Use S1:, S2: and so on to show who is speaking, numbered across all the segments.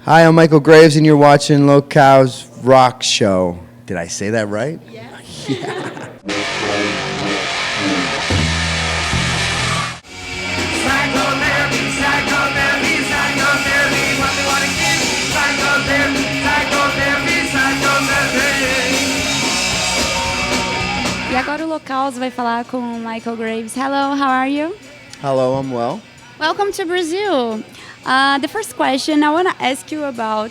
S1: Hi, I'm Michale Graves, and you're watching Lokaos Rock Show. Did I say that right?
S2: Yeah. E agora o Lokaos vai falar com o Michale Graves. Hello, how are you?
S1: Hello, I'm well.
S2: Welcome to Brazil. The first question I want to ask you about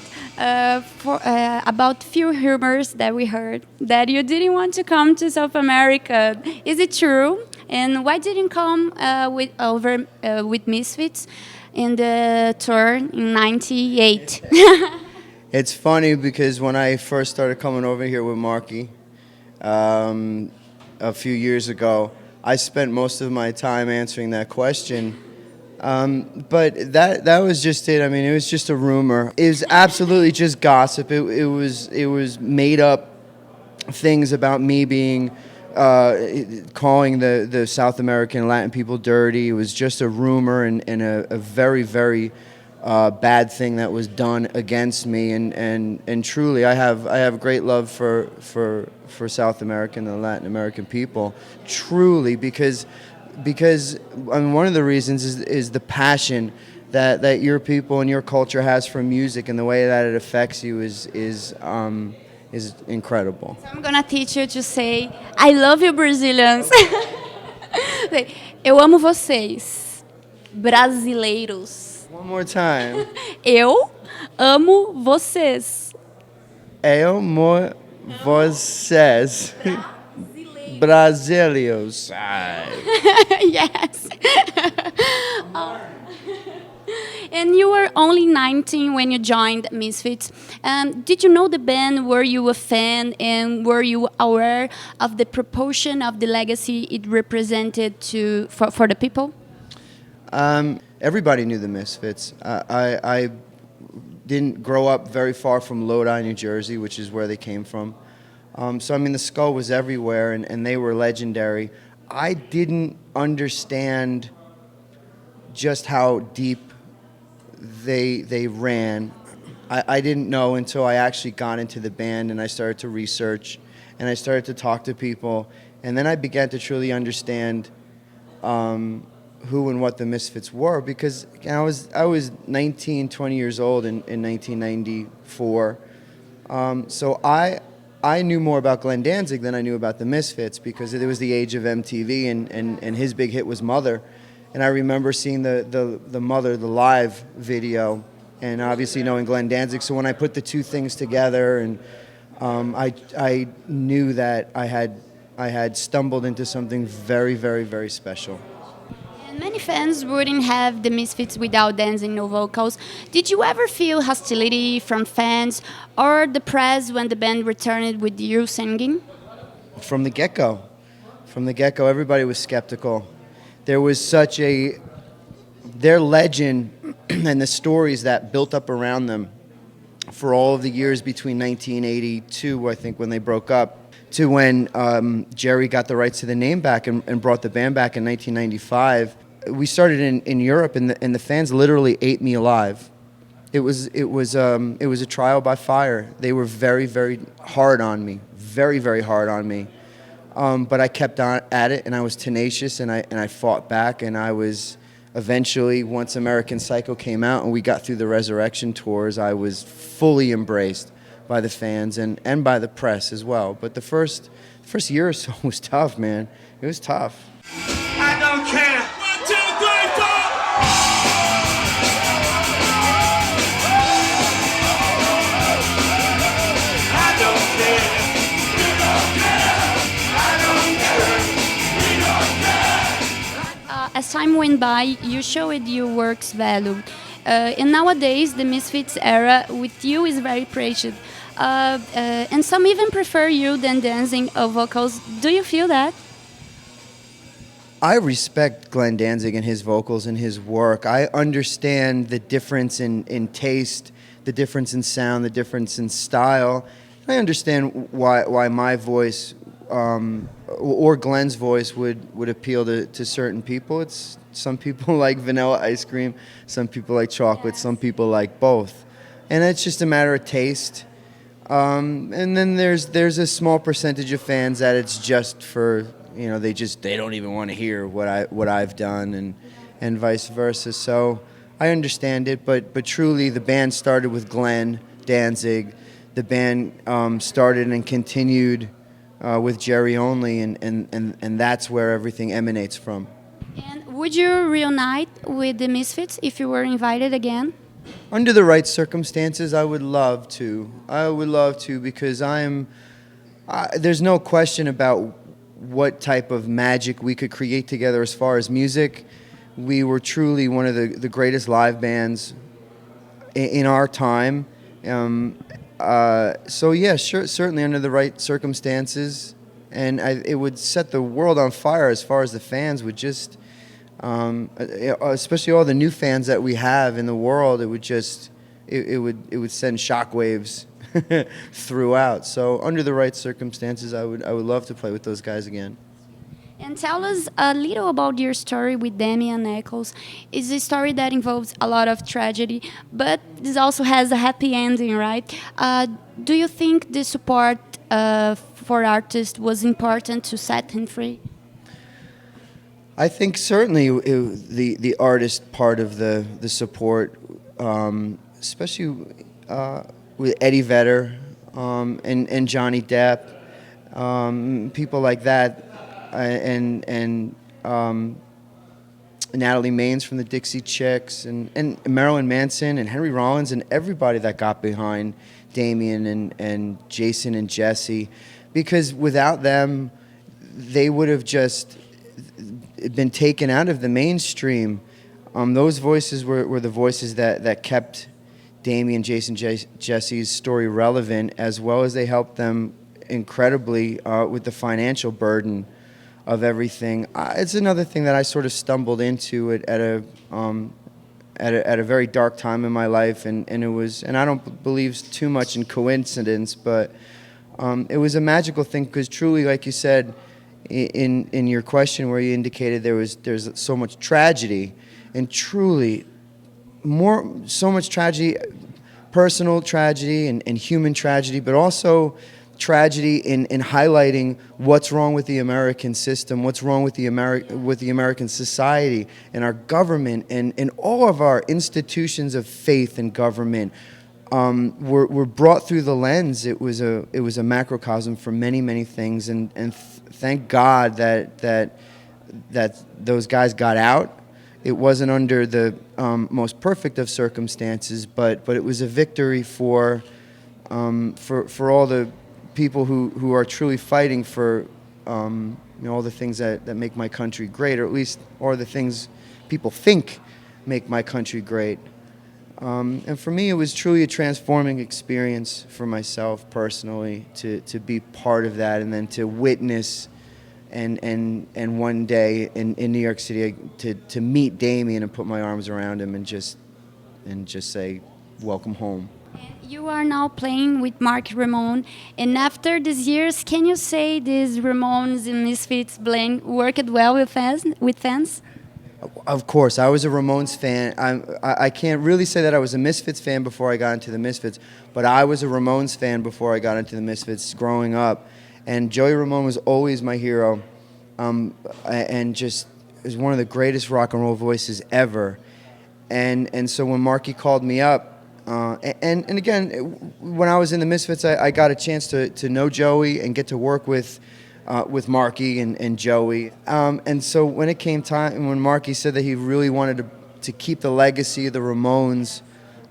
S2: few rumors that we heard that you didn't want to come to South America. Is it true? And why didn't come with Misfits in the tour in '98?
S1: It's funny because when I first started coming over here with Marky a few years ago, I spent most of my time answering that question. But that was just it. I mean, it was just a rumor. It was absolutely just gossip. It was made up things about me being calling the South American Latin people dirty. It was just a rumor and a very, very bad thing that was done against me. And truly, I have great love for South American and Latin American people. Truly, because I mean, one of the reasons is the passion that your people and your culture has for music, and the way that it affects you is incredible.
S2: So I'm gonna teach you to say, I love you, Brazilians. Eu amo vocês, brasileiros.
S1: One more time.
S2: Eu amo vocês.
S1: Eu amo vocês. Brasileiros.
S2: Yes. And you were only 19 when you joined Misfits. Did you know the band? Were you a fan? And were you aware of the proportion of the legacy it represented for the people?
S1: Everybody knew the Misfits. I didn't grow up very far from Lodi, New Jersey, which is where they came from. So, I mean, the skull was everywhere, and they were legendary. I didn't understand just how deep they ran. I didn't know until I actually got into the band, and I started to research, and I started to talk to people, and then I began to truly understand who and what the Misfits were, because I was 19, 20 years old in 1994. So I knew more about Glenn Danzig than I knew about the Misfits, because it was the age of MTV, and his big hit was Mother. And I remember seeing the Mother, the live video, and obviously knowing Glenn Danzig. So when I put the two things together, and I knew that I had stumbled into something very, very, very special.
S2: Many fans wouldn't have the Misfits without dancing no vocals. Did you ever feel hostility from fans or the press when the band returned with you singing?
S1: From the get-go. Everybody was skeptical. There was their legend and the stories that built up around them for all of the years between 1982, I think, when they broke up, to when Jerry got the rights to the name back and brought the band back in 1995. We started in Europe, and the fans literally ate me alive. It was a trial by fire. They were very, very hard on me, very, very hard on me. But I kept on at it, and I was tenacious, and I fought back, and I was eventually, once American Psycho came out and we got through the Resurrection tours, I was fully embraced by the fans and by the press as well. But the first year or so was tough, man. It was tough.
S3: I don't care. 1, 2, 3, 4. I don't care. You don't care. I don't care. We don't care.
S2: As time went by, you showed your work's value. And nowadays, the Misfits era with you is very praised. And some even prefer you than dancing or vocals. Do you feel that?
S1: I respect Glenn Danzig and his vocals and his work. I understand the difference in taste, the difference in sound, the difference in style. I understand why my voice or Glenn's voice would appeal to certain people. Some people like vanilla ice cream, some people like chocolate, some people like both. and it's just a matter of taste. And then there's a small percentage of fans that it's just for, you know, they don't even want to hear what I've done, and vice versa. So I understand it, but truly the band started with Glenn Danzig. The band started and continued with Jerry only, and that's where everything emanates from.
S2: And would you reunite with the Misfits if you were invited again?
S1: Under the right circumstances, I would love to. I would love to, because there's no question about what type of magic we could create together as far as music. We were truly one of the greatest live bands in our time. So yeah, sure, certainly under the right circumstances, and it would set the world on fire as far as the fans would just, especially all the new fans that we have in the world. It would just, it would send shockwaves throughout. So under the right circumstances, I would love to play with those guys again.
S2: And tell us a little about your story with Damian Eccles. It's a story that involves a lot of tragedy, but this also has a happy ending, right? Do you think the support for artists was important to set him free?
S1: I think certainly the artist part of the support, especially with Eddie Vedder and Johnny Depp, people like that. And Natalie Maines from the Dixie Chicks, and Marilyn Manson and Henry Rollins, and everybody that got behind Damien and Jason and Jesse, because without them, they would have just been taken out of the mainstream. Those voices were the voices that kept Damien, Jason, Jesse's story relevant, as well as they helped them incredibly with the financial burden of everything. It's another thing that I sort of stumbled into at a very dark time in my life, and it was, and I don't believe too much in coincidence, but it was a magical thing, because truly, like you said in your question, where you indicated there's so much tragedy, and truly so much tragedy, personal tragedy and human tragedy, but also tragedy in highlighting what's wrong with the American system, what's wrong with the American society and our government, and all of our institutions of faith and government were brought through the lens. It was a macrocosm for many things, and thank God that those guys got out. It wasn't under the most perfect of circumstances, but it was a victory for all the people who are truly fighting for all the things that make my country great, or at least are the things people think make my country great. And for me, it was truly a transforming experience for myself personally to be part of that, and then to witness and one day in New York City to meet Damien and put my arms around him and just say, welcome home.
S2: You are now playing with Mark Ramone, and after these years, can you say these Ramones and Misfits blend worked well with fans?
S1: Of course, I was a Ramones fan. I can't really say that I was a Misfits fan before I got into the Misfits, but I was a Ramones fan before I got into the Misfits growing up. And Joey Ramone was always my hero, and just is one of the greatest rock and roll voices ever. And so when Marky called me up, and again, when I was in the Misfits, I got a chance to know Joey and get to work with Marky and Joey. And so when it came time, when Marky said that he really wanted to keep the legacy of the Ramones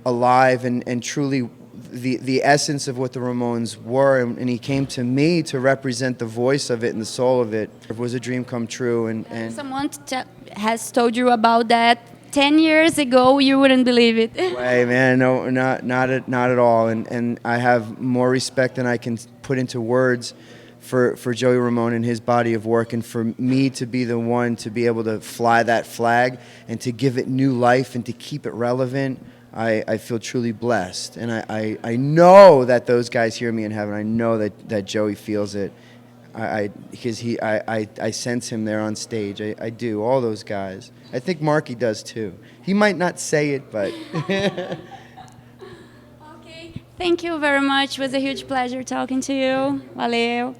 S1: alive and truly the essence of what the Ramones were, and he came to me to represent the voice of it and the soul of it, it was a dream come true. And
S2: someone has told you about that 10 years ago, you wouldn't believe it.
S1: Way, man, no, not at all. And I have more respect than I can put into words for Joey Ramone and his body of work, and for me to be the one to be able to fly that flag and to give it new life and to keep it relevant. I feel truly blessed, and I know that those guys hear me in heaven. I know that Joey feels it, because I sense him there on stage. I do, all those guys. I think Marky does too. He might not say it, but.
S2: Thank you very much. It was a huge pleasure talking to you. Valeu.